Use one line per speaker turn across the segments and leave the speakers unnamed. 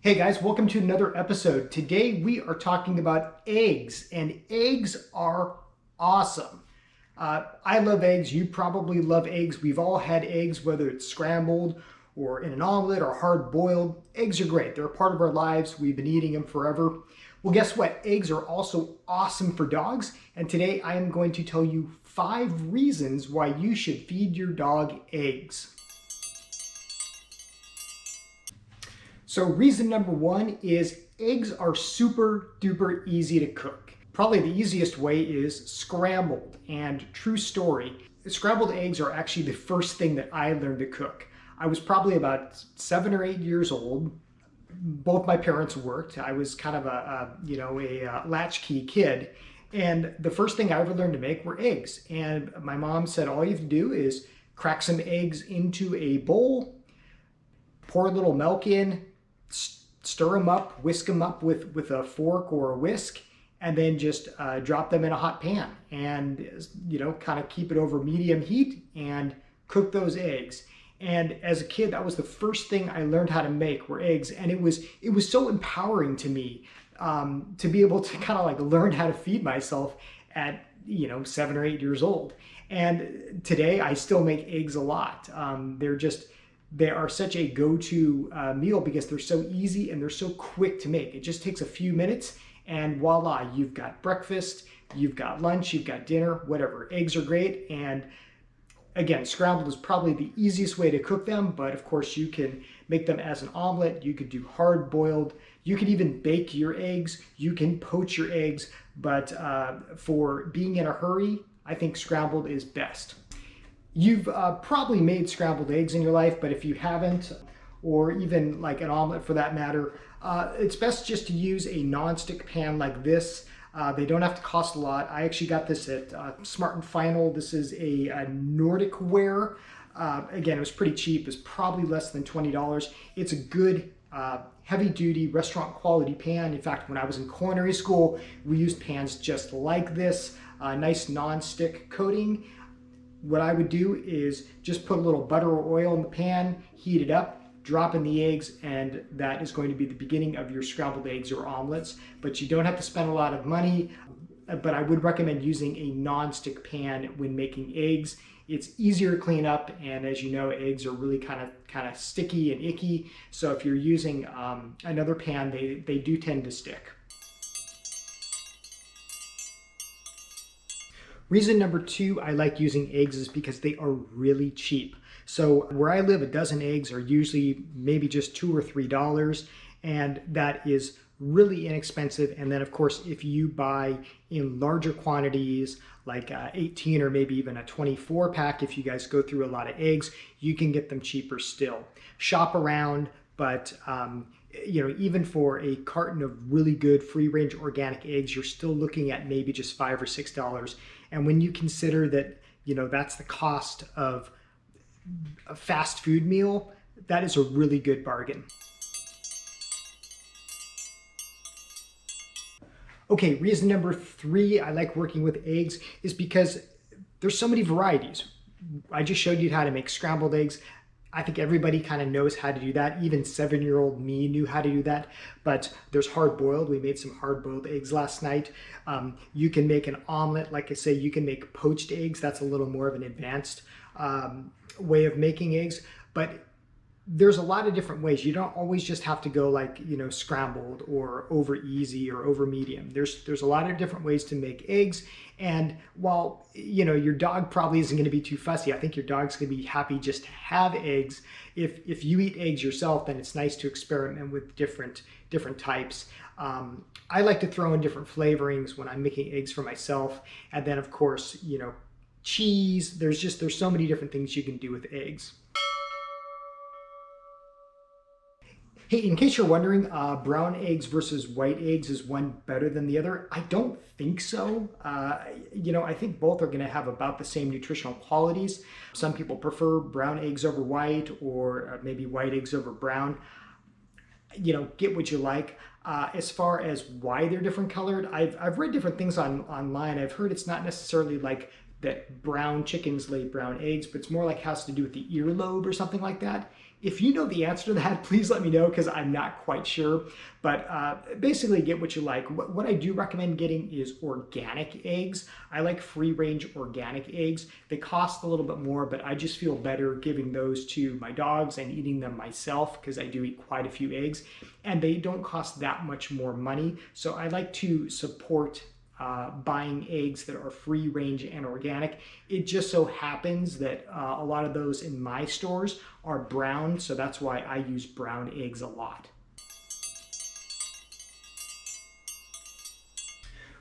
Hey guys, welcome to another episode. Today we are talking about eggs, and eggs are awesome. I love eggs. You probably love eggs. We've all had eggs, whether it's scrambled or in an omelet or hard boiled. Eggs are great. They're a part of our lives. We've been eating them forever. Well, guess what? Eggs are also awesome for dogs. And today I am going to tell you 5 reasons why you should feed your dog eggs. So reason number 1 is eggs are super duper easy to cook. Probably the easiest way is scrambled, and true story, scrambled eggs are actually the first thing that I learned to cook. I was probably about 7 or 8 years old. Both my parents worked. I was kind of a latchkey kid. And the first thing I ever learned to make were eggs. And my mom said, all you have to do is crack some eggs into a bowl, pour a little milk in, stir them up, whisk them up with a fork or a whisk, and then just drop them in a hot pan and, kind of keep it over medium heat and cook those eggs. And as a kid, that was the first thing I learned how to make were eggs. And it was so empowering to me to be able to kind of like learn how to feed myself at 7 or 8 years old. And today I still make eggs a lot. They are such a go-to meal because they're so easy and they're so quick to make. It just takes a few minutes and voila, you've got breakfast, you've got lunch, you've got dinner, whatever. Eggs are great. And again, scrambled is probably the easiest way to cook them, but of course you can make them as an omelet. You could do hard boiled. You could even bake your eggs. You can poach your eggs, but for being in a hurry, I think scrambled is best. You've probably made scrambled eggs in your life, but if you haven't, or even like an omelet for that matter, it's best just to use a non-stick pan like this. They don't have to cost a lot. I actually got this at Smart & Final. This is a Nordic ware. Again, it was pretty cheap. It's probably less than $20. It's a good heavy-duty restaurant quality pan. In fact, when I was in culinary school, we used pans just like this, nice non-stick coating. What I would do is just put a little butter or oil in the pan, heat it up, drop in the eggs, and that is going to be the beginning of your scrambled eggs or omelets. But you don't have to spend a lot of money, but I would recommend using a non-stick pan when making eggs. It's easier to clean up, and as you know, eggs are really kind of sticky and icky. So if you're using another pan, they do tend to stick. Reason number 2 I like using eggs is because they are really cheap. So where I live, a dozen eggs are usually maybe just $2 or $3, and that is really inexpensive. And then of course, if you buy in larger quantities, like 18 or maybe even a 24 pack, if you guys go through a lot of eggs, you can get them cheaper still. Shop around, but even for a carton of really good free-range organic eggs, you're still looking at maybe just $5 or $6. And when you consider that, that's the cost of a fast food meal, that is a really good bargain. Okay, reason number 3 I like working with eggs is because there's so many varieties. I just showed you how to make scrambled eggs. I think everybody kind of knows how to do that. Even 7-year-old me knew how to do that. But there's hard-boiled. We made some hard-boiled eggs last night. You can make an omelet. Like I say, you can make poached eggs. That's a little more of an advanced way of making eggs. But there's a lot of different ways. You don't always just have to go like, scrambled or over easy or over medium. There's a lot of different ways to make eggs. And while, your dog probably isn't going to be too fussy, I think your dog's going to be happy just to have eggs. If you eat eggs yourself, then it's nice to experiment with different types. I like to throw in different flavorings when I'm making eggs for myself. And then of course, cheese. There's so many different things you can do with eggs. Hey, in case you're wondering, brown eggs versus white eggs, is one better than the other? I don't think so. I think both are going to have about the same nutritional qualities. Some people prefer brown eggs over white, or maybe white eggs over brown. Get what you like. As far as why they're different colored, I've read different things online. I've heard it's not necessarily like that brown chickens lay brown eggs, but it's more like has to do with the earlobe or something like that. If you know the answer to that, please let me know because I'm not quite sure. But basically get what you like. What I do recommend getting is organic eggs. I like free-range organic eggs. They cost a little bit more, but I just feel better giving those to my dogs and eating them myself because I do eat quite a few eggs. And they don't cost that much more money. So I like to support buying eggs that are free range and organic. It just so happens that a lot of those in my stores are brown, so that's why I use brown eggs a lot.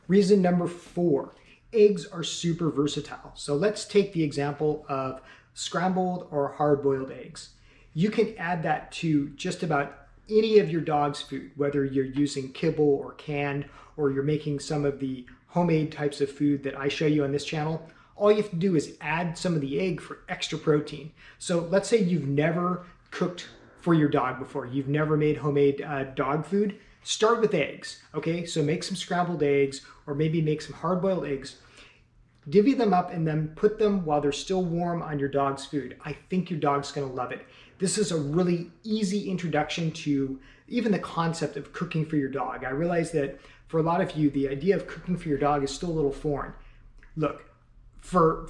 Reason number 4, eggs are super versatile. So let's take the example of scrambled or hard-boiled eggs. You can add that to just about any of your dog's food, whether you're using kibble or canned, or you're making some of the homemade types of food that I show you on this channel. All you have to do is add some of the egg for extra protein. So let's say you've never cooked for your dog before. You've never made homemade dog food. Start with eggs, okay? So make some scrambled eggs or maybe make some hard-boiled eggs. Divvy them up and then put them while they're still warm on your dog's food. I think your dog's gonna love it. This is a really easy introduction to even the concept of cooking for your dog. I realize that for a lot of you, the idea of cooking for your dog is still a little foreign. Look, for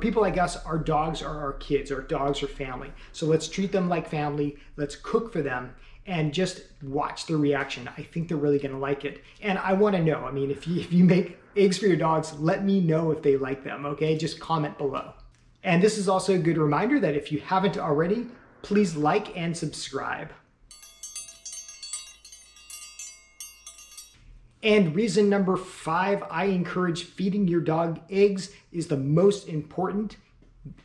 people like us, our dogs are our kids, our dogs are family. So let's treat them like family, let's cook for them, and just watch their reaction. I think they're really gonna like it. And I wanna know, I mean, if you make eggs for your dogs, let me know if they like them, okay? Just comment below. And this is also a good reminder that if you haven't already, please like and subscribe. And reason number 5, I encourage feeding your dog eggs is the most important.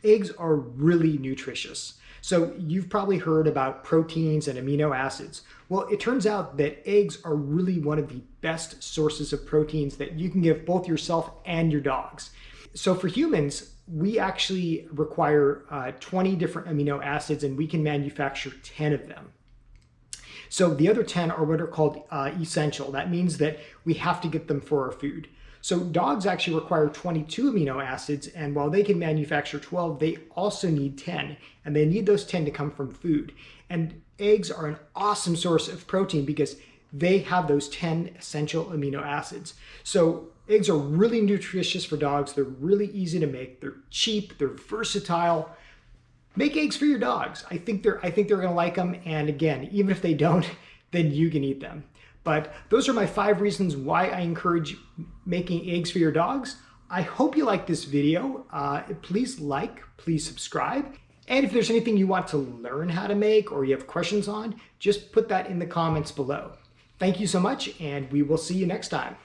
Eggs are really nutritious. So you've probably heard about proteins and amino acids. Well, it turns out that eggs are really one of the best sources of proteins that you can give both yourself and your dogs. So for humans, we actually require 20 different amino acids and we can manufacture 10 of them. So the other 10 are what are called essential. That means that we have to get them for our food. So dogs actually require 22 amino acids, and while they can manufacture 12, they also need 10, and they need those 10 to come from food. And eggs are an awesome source of protein because they have those 10 essential amino acids. So eggs are really nutritious for dogs. They're really easy to make. They're cheap. They're versatile. Make eggs for your dogs. I think they're gonna like them. And again, even if they don't, then you can eat them. But those are my 5 reasons why I encourage making eggs for your dogs. I hope you like this video. Please like, please subscribe. And if there's anything you want to learn how to make or you have questions on, just put that in the comments below. Thank you so much, and we will see you next time.